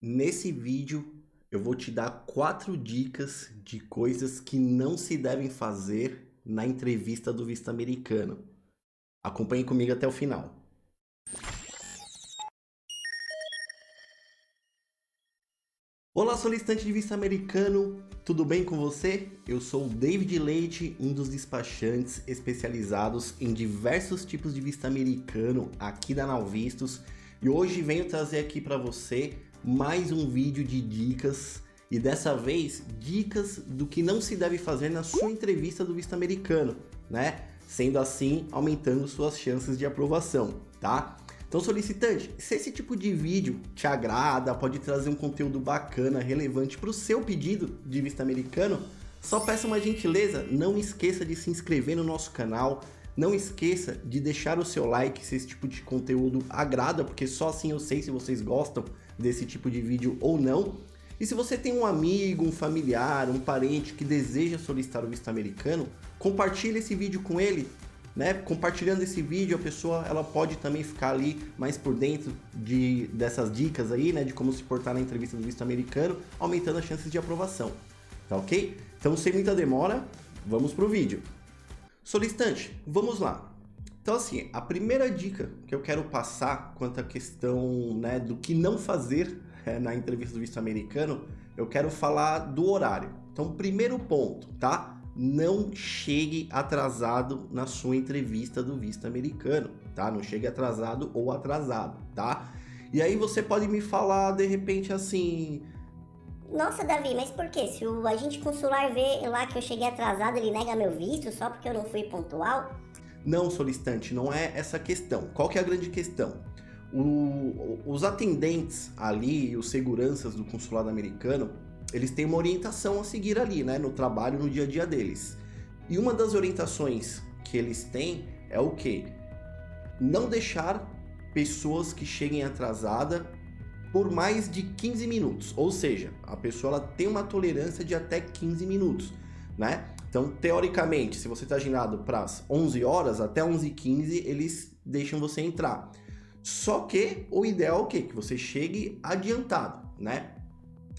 Nesse vídeo eu vou te dar 4 dicas de coisas que não se devem fazer na entrevista do visto americano. Acompanhe comigo até o final. Olá, solicitante de visto americano, tudo bem com você? Eu sou o David Leite, um dos despachantes especializados em diversos tipos de visto americano aqui da Now Vistos, e hoje venho trazer aqui para você mais um vídeo de dicas, e dessa vez dicas do que não se deve fazer na sua entrevista do visto americano, né? Sendo assim, aumentando suas chances de aprovação, tá? Então, solicitante, se esse tipo de vídeo te agrada, pode trazer um conteúdo bacana, relevante para o seu pedido de visto americano, só peça uma gentileza, não esqueça de se inscrever no nosso canal, não esqueça de deixar o seu like se esse tipo de conteúdo agrada, porque só assim eu sei se vocês gostam desse tipo de vídeo ou não. E se você tem um amigo, um familiar, um parente que deseja solicitar o visto americano, compartilhe esse vídeo com ele. Né? Compartilhando esse vídeo, a pessoa ela pode também ficar ali mais por dentro dessas dicas aí, né? De como se portar na entrevista do visto americano, aumentando as chances de aprovação, tá ok? Então, sem muita demora, vamos pro vídeo. Solicitante, vamos lá. Então, assim, a primeira dica que eu quero passar quanto à questão, né, do que não fazer na entrevista do visto americano, eu quero falar do horário. Então, primeiro ponto, tá? Não chegue atrasado na sua entrevista do visto americano, tá? Não chegue atrasado ou atrasado, tá? E aí você pode me falar de repente assim: Nossa, Davi, mas por quê? Se o agente consular vê lá que eu cheguei atrasado, ele nega meu visto só porque eu não fui pontual? não, solicitante, não é essa questão. Qual que é a grande questão? Os atendentes ali, os seguranças do consulado americano, eles têm uma orientação a seguir ali, né, no trabalho, no dia a dia deles. E uma das orientações que eles têm é o quê? Não deixar pessoas que cheguem atrasada por mais de 15 minutos. Ou seja, a pessoa ela tem uma tolerância de até 15 minutos, né? Então, teoricamente, se você está agendado para as 11 horas, até 11h15 eles deixam você entrar. Só que o ideal é o quê? Que você chegue adiantado, né?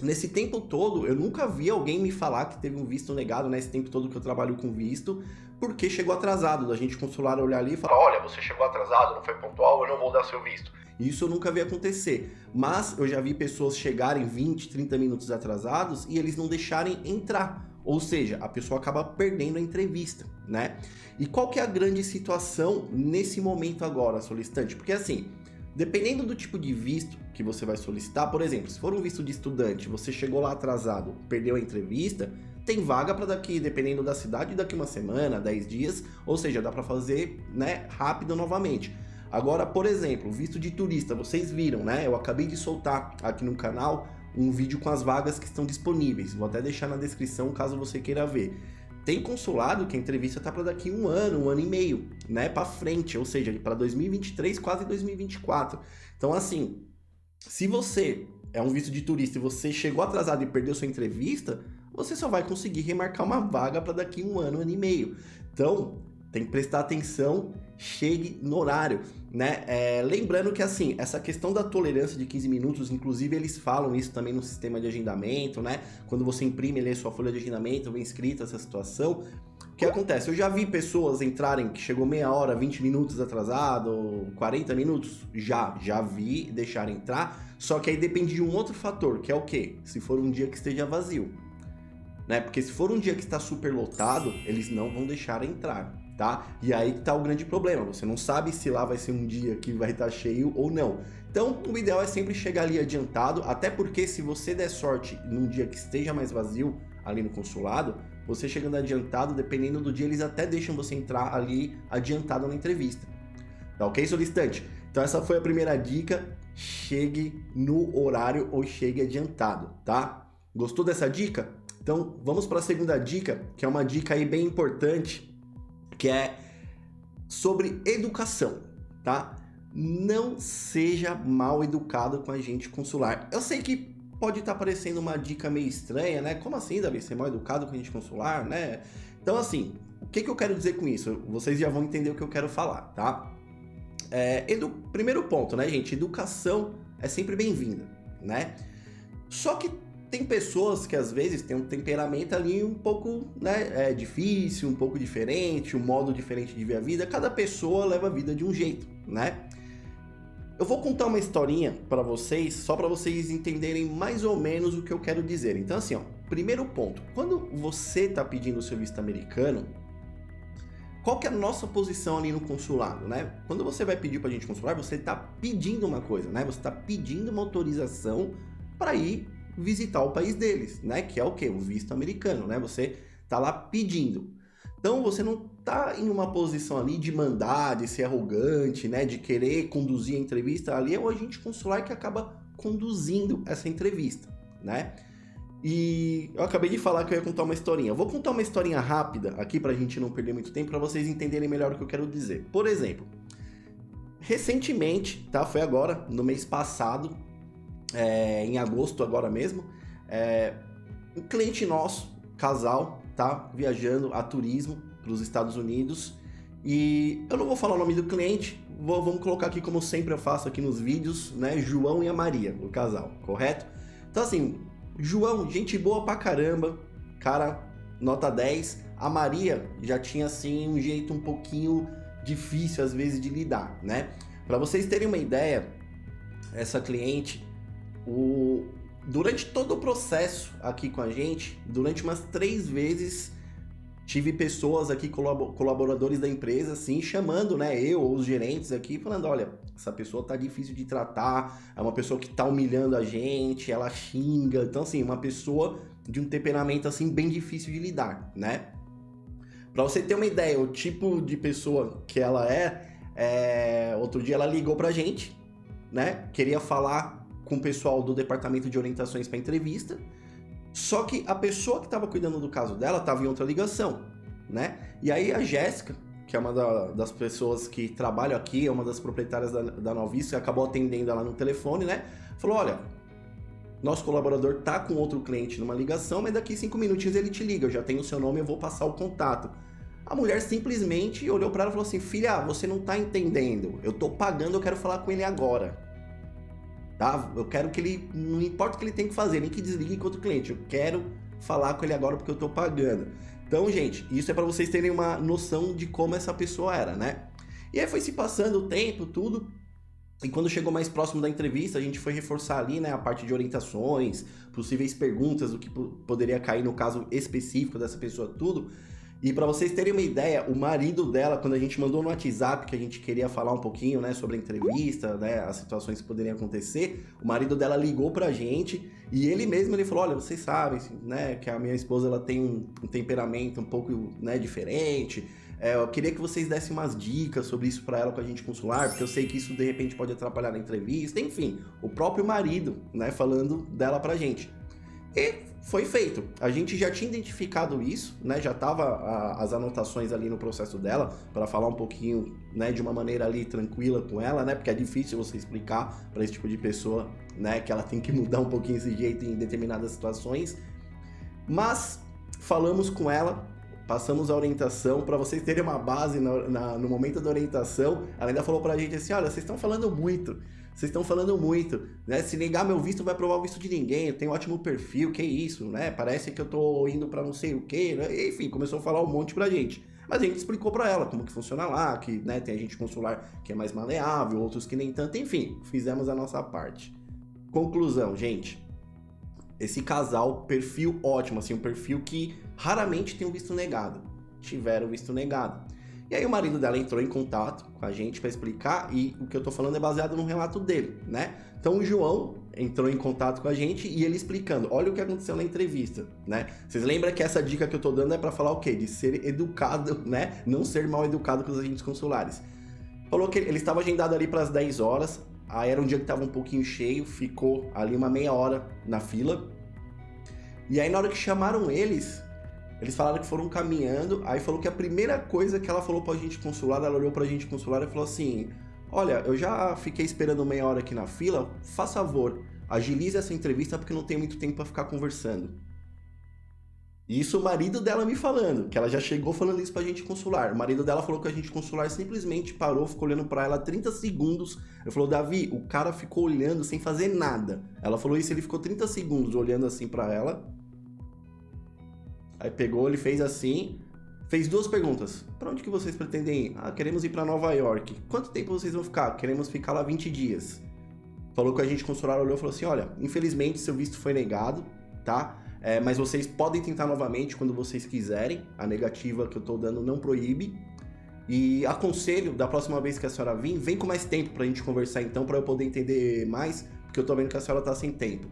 Nesse tempo todo, eu nunca vi alguém me falar que teve um visto negado, nesse tempo todo que eu trabalho com visto, porque chegou atrasado, da gente consular olhar ali e falar: olha, você chegou atrasado, não foi pontual, eu não vou dar seu visto. Isso eu nunca vi acontecer, mas eu já vi pessoas chegarem 20, 30 minutos atrasados e eles não deixarem entrar. Ou seja, a pessoa acaba perdendo a entrevista, né? E qual que é a grande situação nesse momento agora, solicitante? Porque assim, dependendo do tipo de visto que você vai solicitar, por exemplo, se for um visto de estudante, você chegou lá atrasado, perdeu a entrevista, tem vaga para daqui, dependendo da cidade, daqui uma semana, 10 dias, ou seja, dá para fazer, né, rápido novamente. Agora, por exemplo, visto de turista, vocês viram, né? Eu acabei de soltar aqui no canal um vídeo com as vagas que estão disponíveis. Vou até deixar na descrição caso você queira ver. Tem consulado que a entrevista tá para daqui um ano e meio, né, para frente, ou seja, para 2023, quase 2024. Então, assim, se você é um visto de turista e você chegou atrasado e perdeu sua entrevista, você só vai conseguir remarcar uma vaga para daqui um ano e meio. Então, tem que prestar atenção, chegue no horário, né? Lembrando que, assim, essa questão da tolerância de 15 minutos, inclusive eles falam isso também no sistema de agendamento, né? Quando você imprime ali a sua folha de agendamento, vem escrita essa situação. O que acontece? Eu já vi pessoas entrarem que chegou meia hora, 20 minutos atrasado, 40 minutos, já vi deixar entrar, só que aí depende de um outro fator, que é o quê? Se for um dia que esteja vazio, né? Porque se for um dia que está super lotado, eles não vão deixar entrar, tá? E aí que tá o grande problema, você não sabe se lá vai ser um dia que vai estar cheio ou não. Então, o ideal é sempre chegar ali adiantado, até porque se você der sorte num dia que esteja mais vazio ali no consulado, você chegando adiantado, dependendo do dia, eles até deixam você entrar ali adiantado na entrevista. Tá ok, solicitante? Então essa foi a primeira dica, chegue no horário ou chegue adiantado, tá? Gostou dessa dica? Então vamos para a segunda dica, que é uma dica aí bem importante, que é sobre educação, tá? Não seja mal educado com a agente consular. Eu sei que pode estar parecendo uma dica meio estranha, né? Como assim, Davi? Ser mal educado com a agente consular, né? Então, assim, o que eu quero dizer com isso? Vocês já vão entender o que eu quero falar, tá? Primeiro ponto, né, gente? Educação é sempre bem-vinda, né? Só que tem pessoas que às vezes têm um temperamento ali um pouco, né, difícil, um pouco diferente, um modo diferente de ver a vida. Cada pessoa leva a vida de um jeito, né? Eu vou contar uma historinha para vocês, só para vocês entenderem mais ou menos o que eu quero dizer. Então assim, ó, primeiro ponto, quando você tá pedindo o seu visto americano, qual que é a nossa posição ali no consulado, né? Quando você vai pedir pra gente consular, você tá pedindo uma coisa, né? Você tá pedindo uma autorização para ir visitar o país deles, né? Que é o quê? O visto americano, né? Você tá lá pedindo. Então você não tá em uma posição ali de mandar, de ser arrogante, né? De querer conduzir a entrevista. Ali é o agente consular que acaba conduzindo essa entrevista, né? E eu acabei de falar que eu ia contar uma historinha. Eu vou contar uma historinha rápida aqui pra gente não perder muito tempo, pra vocês entenderem melhor o que eu quero dizer. Por exemplo, recentemente, tá? Foi agora, no mês passado, em agosto agora mesmo, um cliente nosso, casal, tá? Viajando a turismo para os Estados Unidos. E eu não vou falar o nome do cliente, vamos colocar aqui como sempre eu faço aqui nos vídeos, né? João e a Maria, o casal, correto? Então assim, João, gente boa pra caramba, cara, nota 10. A Maria já tinha assim um jeito um pouquinho difícil às vezes de lidar, né? Para vocês terem uma ideia, essa cliente, durante todo o processo aqui com a gente, durante umas 3 vezes, tive pessoas aqui, colaboradores da empresa, assim, chamando, né, eu ou os gerentes aqui, falando, olha, essa pessoa tá difícil de tratar, é uma pessoa que tá humilhando a gente, ela xinga, então, assim, uma pessoa de um temperamento, assim, bem difícil de lidar, né? Pra você ter uma ideia, o tipo de pessoa que ela outro dia ela ligou pra gente, né, queria falar com o pessoal do departamento de orientações para entrevista, só que a pessoa que estava cuidando do caso dela estava em outra ligação, né? E aí a Jéssica, que é uma das pessoas que trabalham aqui, é uma das proprietárias da Novice, acabou atendendo ela no telefone, né? Falou, olha, nosso colaborador tá com outro cliente numa ligação, mas daqui 5 minutinhos ele te liga, eu já tenho o seu nome, eu vou passar o contato. A mulher simplesmente olhou para ela e falou assim, filha, você não tá entendendo, eu tô pagando, eu quero falar com ele agora. Tá? Eu quero que ele, não importa o que ele tem que fazer, nem que desligue com outro cliente, eu quero falar com ele agora porque eu tô pagando. Então, gente, isso é para vocês terem uma noção de como essa pessoa era, né? E aí foi se passando o tempo, tudo, e quando chegou mais próximo da entrevista, a gente foi reforçar ali, né, a parte de orientações, possíveis perguntas, o que poderia cair no caso específico dessa pessoa, tudo. E para vocês terem uma ideia, o marido dela, quando a gente mandou no WhatsApp que a gente queria falar um pouquinho, né, sobre a entrevista, né, as situações que poderiam acontecer, o marido dela ligou pra gente e ele mesmo ele falou, olha, vocês sabem, né, que a minha esposa ela tem um temperamento um pouco, né, diferente. Eu queria que vocês dessem umas dicas sobre isso para ela com a gente consular, porque eu sei que isso de repente pode atrapalhar na entrevista. Enfim, o próprio marido, né, falando dela pra gente. E foi feito. A gente já tinha identificado isso, né? Já tava as anotações ali no processo dela para falar um pouquinho, né, de uma maneira ali tranquila com ela, né? Porque é difícil você explicar para esse tipo de pessoa, né, que ela tem que mudar um pouquinho esse jeito em determinadas situações. Mas falamos com ela, passamos a orientação, para vocês terem uma base no momento da orientação. Ela ainda falou pra gente assim, olha, vocês estão falando muito, né? Se negar meu visto, vai provar o visto de ninguém, eu tenho um ótimo perfil, que isso, né? Parece que eu tô indo pra não sei o que, né? E, enfim, começou a falar um monte pra gente. Mas a gente explicou pra ela como que funciona lá, que, né, tem agente consular que é mais maleável, outros que nem tanto, enfim, fizemos a nossa parte. Conclusão, gente. Esse casal, perfil ótimo, assim, um perfil que raramente tem um visto negado. Tiveram visto negado. E aí o marido dela entrou em contato com a gente para explicar, e o que eu tô falando é baseado no relato dele, né? Então o João entrou em contato com a gente e ele explicando, olha o que aconteceu na entrevista, né? Vocês lembram que essa dica que eu tô dando é para falar o quê? De ser educado, né? Não ser mal educado com os agentes consulares. Falou que ele estava agendado ali para as 10 horas, aí era um dia que tava um pouquinho cheio, ficou ali uma meia hora na fila. E aí na hora que chamaram eles falaram que foram caminhando, aí falou que a primeira coisa que ela falou pra gente consular, ela olhou pra gente consular e falou assim, olha, eu já fiquei esperando meia hora aqui na fila, faça favor, agilize essa entrevista porque não tem muito tempo pra ficar conversando. Isso o marido dela me falando, que ela já chegou falando isso pra agente consular. O marido dela falou que o agente consular simplesmente parou, ficou olhando pra ela 30 segundos. Ele falou, Davi, o cara ficou olhando sem fazer nada. Ela falou isso, ele ficou 30 segundos olhando assim pra ela. Aí pegou, ele fez assim, fez 2 perguntas. Pra onde que vocês pretendem ir? Ah, queremos ir pra Nova York. Quanto tempo vocês vão ficar? Queremos ficar lá 20 dias. Falou que o agente consular olhou e falou assim, olha, infelizmente seu visto foi negado, tá? Mas vocês podem tentar novamente quando vocês quiserem. A negativa que eu tô dando não proíbe. E aconselho, da próxima vez que a senhora vir, vem com mais tempo pra gente conversar então, pra eu poder entender mais, porque eu tô vendo que a senhora tá sem tempo.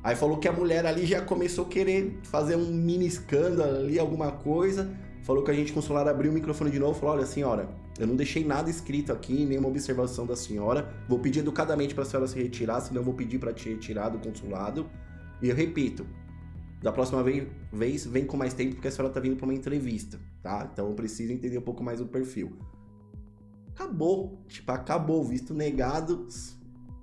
Aí falou que a mulher ali já começou a querer fazer um mini escândalo ali, alguma coisa. Falou que a gente consular abriu o microfone de novo e falou, olha, senhora, eu não deixei nada escrito aqui, nenhuma observação da senhora. Vou pedir educadamente pra senhora se retirar, senão eu vou pedir pra te retirar do consulado. E eu repito, da próxima vez, vem com mais tempo, porque a senhora tá vindo pra uma entrevista, tá? Então eu preciso entender um pouco mais o perfil. Acabou. Tipo, acabou. Visto negado.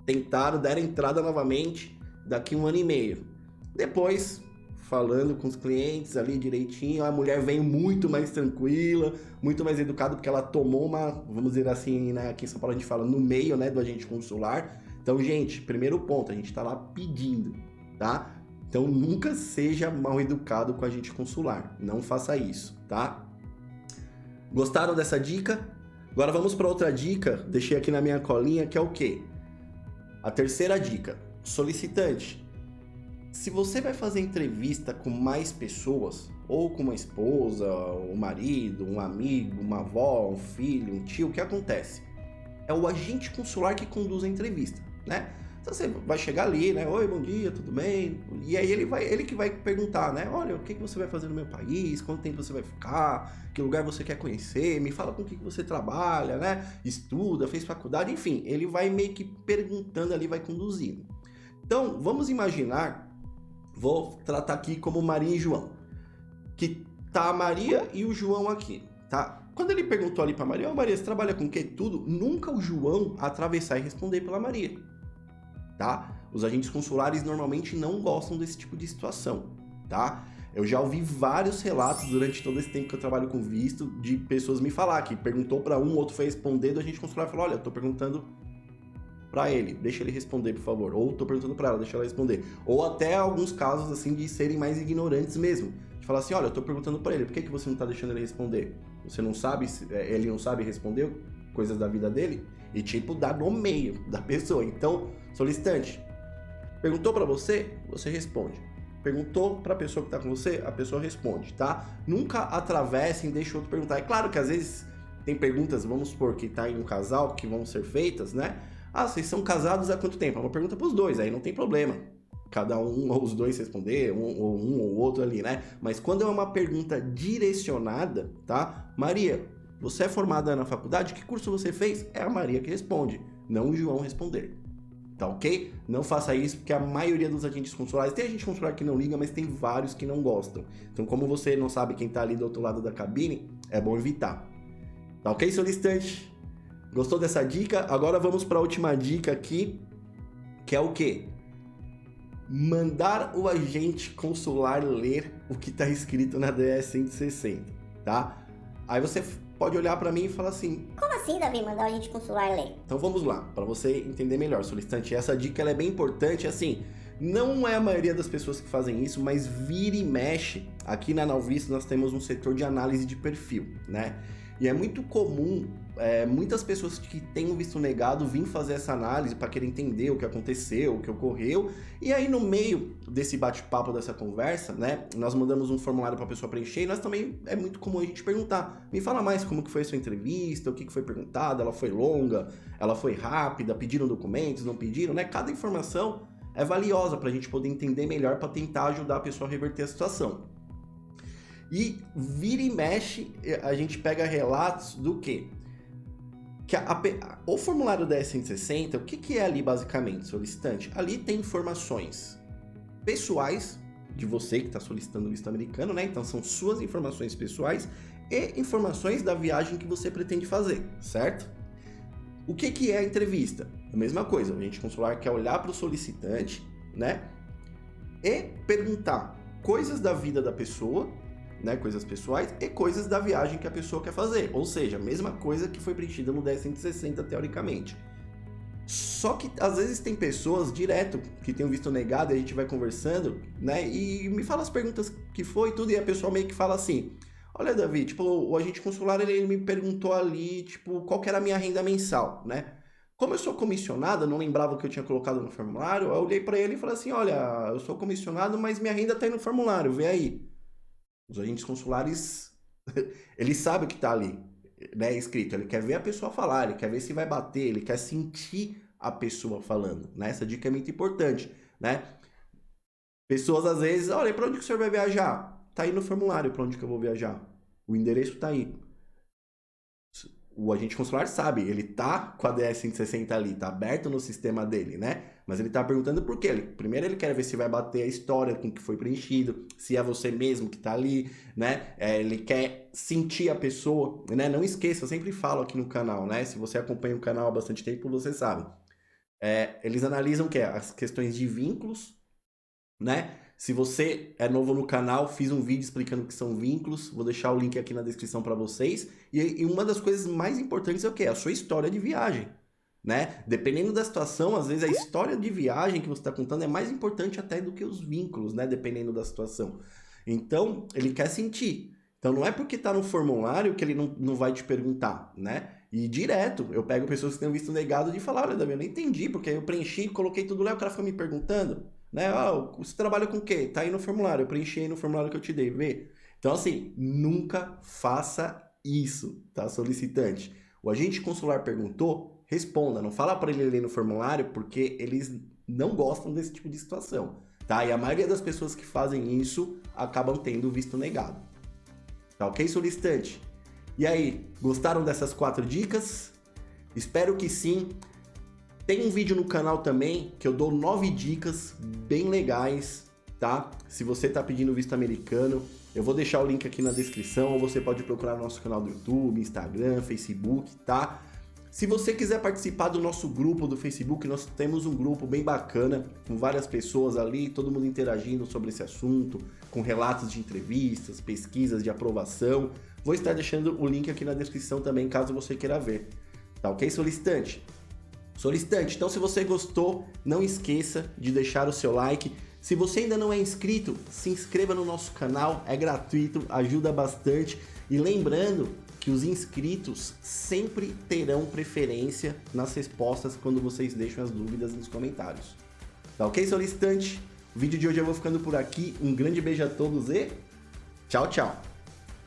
Tentaram, deram entrada novamente daqui 1 ano e meio. Depois, falando com os clientes ali direitinho, a mulher veio muito mais tranquila, muito mais educada, porque ela tomou uma, vamos dizer assim, né? Aqui em São Paulo a gente fala no meio, né, do agente consular. Então, gente, primeiro ponto, a gente tá lá pedindo, tá? Então, nunca seja mal educado com a agente consular. Não faça isso, tá? Gostaram dessa dica? Agora vamos para outra dica. Deixei aqui na minha colinha, que é o quê? A terceira dica. Solicitante. Se você vai fazer entrevista com mais pessoas, ou com uma esposa, um marido, um amigo, uma avó, um filho, um tio, o que acontece? É o agente consular que conduz a entrevista, né? Então você vai chegar ali, né? Oi, bom dia, tudo bem? E aí ele que vai perguntar, né? Olha, o que você vai fazer no meu país? Quanto tempo você vai ficar? Que lugar você quer conhecer? Me fala com o que você trabalha, né? Estuda, fez faculdade, enfim. Ele vai meio que perguntando ali, vai conduzindo. Então, vamos imaginar, vou tratar aqui como Maria e João, que tá a Maria e o João aqui, tá? Quando ele perguntou ali pra Maria, Maria, você trabalha com o quê? Tudo, nunca o João atravessar e responder pela Maria. Tá? Os agentes consulares normalmente não gostam desse tipo de situação, tá? Eu já ouvi vários relatos durante todo esse tempo que eu trabalho com visto de pessoas me falar que perguntou para um, outro foi responder, do agente consular falou, olha, eu tô perguntando para ele, deixa ele responder, por favor. Ou tô perguntando para ela, deixa ela responder. Ou até alguns casos, assim, de serem mais ignorantes mesmo. De falar assim, olha, eu tô perguntando para ele, por que você não tá deixando ele responder? Você não sabe, ele não sabe responder coisas da vida dele? E tipo, dá no meio da pessoa. Então, solicitante, perguntou para você, você responde. Perguntou para a pessoa que tá com você, a pessoa responde, tá? Nunca atravessem, deixa o outro perguntar. É claro que às vezes tem perguntas, vamos supor que tá em um casal, que vão ser feitas, né? Ah, vocês são casados há quanto tempo? É uma pergunta pros dois, aí não tem problema. Cada um ou os dois responder, um ou outro ali, né? Mas quando é uma pergunta direcionada, tá? Maria, você é formada na faculdade? Que curso você fez? É a Maria que responde, não o João responder. Tá ok? Não faça isso, porque a maioria dos agentes consulares... Tem agente consular que não liga, mas tem vários que não gostam. Então, como você não sabe quem tá ali do outro lado da cabine, é bom evitar. Tá ok, solicitante? Gostou dessa dica? Agora vamos para a última dica aqui, que é o quê? Mandar o agente consular ler o que tá escrito na DS 160, tá? Aí você pode olhar para mim e falar assim... Como assim, Davi, mandar o agente consular ler? Então vamos lá, para você entender melhor, solicitante. Essa dica ela é bem importante, assim, não é a maioria das pessoas que fazem isso, mas vira e mexe. Aqui na Nalvisto nós temos um setor de análise de perfil, né? E é muito comum muitas pessoas que têm um visto negado vir fazer essa análise para querer entender o que aconteceu, o que ocorreu. E aí no meio desse bate-papo, dessa conversa, né, nós mandamos um formulário para a pessoa preencher e nós também é muito comum a gente perguntar, me fala mais como que foi a sua entrevista, o que foi perguntado, ela foi longa, ela foi rápida, pediram documentos, não pediram, né? Cada informação é valiosa para a gente poder entender melhor, para tentar ajudar a pessoa a reverter a situação. E vira e mexe, a gente pega relatos do quê? Que o formulário da S160, o que é ali basicamente, solicitante? Ali tem informações pessoais de você que está solicitando o visto americano, né? Então são suas informações pessoais e informações da viagem que você pretende fazer, certo? O que é a entrevista? A mesma coisa, o agente consular quer olhar para o solicitante, né? E perguntar coisas da vida da pessoa, né, coisas pessoais, e coisas da viagem que a pessoa quer fazer. Ou seja, a mesma coisa que foi preenchida no 10.160, teoricamente. Só que às vezes tem pessoas direto que tem um visto negado e a gente vai conversando, né? E me fala as perguntas que foi e tudo, e a pessoa meio que fala assim: olha, Davi, tipo, o agente consular ele me perguntou ali, tipo, qual que era a minha renda mensal, né? Como eu sou comissionado, eu não lembrava o que eu tinha colocado no formulário, eu olhei para ele e falei assim: olha, eu sou comissionado, mas minha renda tá aí no formulário, vê aí. Os agentes consulares, eles sabem o que tá ali, né, escrito. Ele quer ver a pessoa falar, ele quer ver se vai bater, ele quer sentir a pessoa falando, né? Essa dica é muito importante, né? Pessoas às vezes, olha, para onde que o senhor vai viajar? Tá aí no formulário para onde que eu vou viajar. O endereço tá aí. O agente consular sabe, ele tá com a DS-160 ali, tá aberto no sistema dele, né? Mas ele tá perguntando por quê. Primeiro ele quer ver se vai bater a história com que foi preenchido, se é você mesmo que tá ali, né? Ele quer sentir a pessoa, né? Não esqueça, eu sempre falo aqui no canal, né? Se você acompanha o canal há bastante tempo, você sabe. Eles analisam o quê? As questões de vínculos, né? Se você é novo no canal, fiz um vídeo explicando o que são vínculos, vou deixar o link aqui na descrição para vocês. E uma das coisas mais importantes é o quê? A sua história de viagem, né? Dependendo da situação, às vezes a história de viagem que você está contando é mais importante até do que os vínculos, né? Dependendo da situação. Então, ele quer sentir. Então, não é porque está no formulário que ele não vai te perguntar, né? E direto, eu pego pessoas que têm visto negado de falar: olha, Davi, eu não entendi, porque eu preenchi, coloquei tudo lá e o cara fica me perguntando. Né? Você trabalha com o quê? Tá aí no formulário, eu preenchi aí no formulário que eu te dei, vê? Então, assim, nunca faça isso, tá, solicitante? O agente consular perguntou, responda, não fala para ele ler no formulário, porque eles não gostam desse tipo de situação, tá? E a maioria das pessoas que fazem isso acabam tendo visto negado. Tá ok, solicitante? E aí, gostaram dessas 4 dicas? Espero que sim. Tem um vídeo no canal também que eu dou 9 dicas bem legais, tá? Se você tá pedindo visto americano, eu vou deixar o link aqui na descrição, ou você pode procurar no nosso canal do YouTube, Instagram, Facebook, tá? Se você quiser participar do nosso grupo do Facebook, nós temos um grupo bem bacana, com várias pessoas ali, todo mundo interagindo sobre esse assunto, com relatos de entrevistas, pesquisas de aprovação. Vou estar deixando o link aqui na descrição também, caso você queira ver. Tá ok, solicitante? Solicitante, então se você gostou, não esqueça de deixar o seu like. Se você ainda não é inscrito, se inscreva no nosso canal, é gratuito, ajuda bastante. E lembrando que os inscritos sempre terão preferência nas respostas quando vocês deixam as dúvidas nos comentários. Tá ok, solicitante? O vídeo de hoje eu vou ficando por aqui. Um grande beijo a todos e tchau, tchau!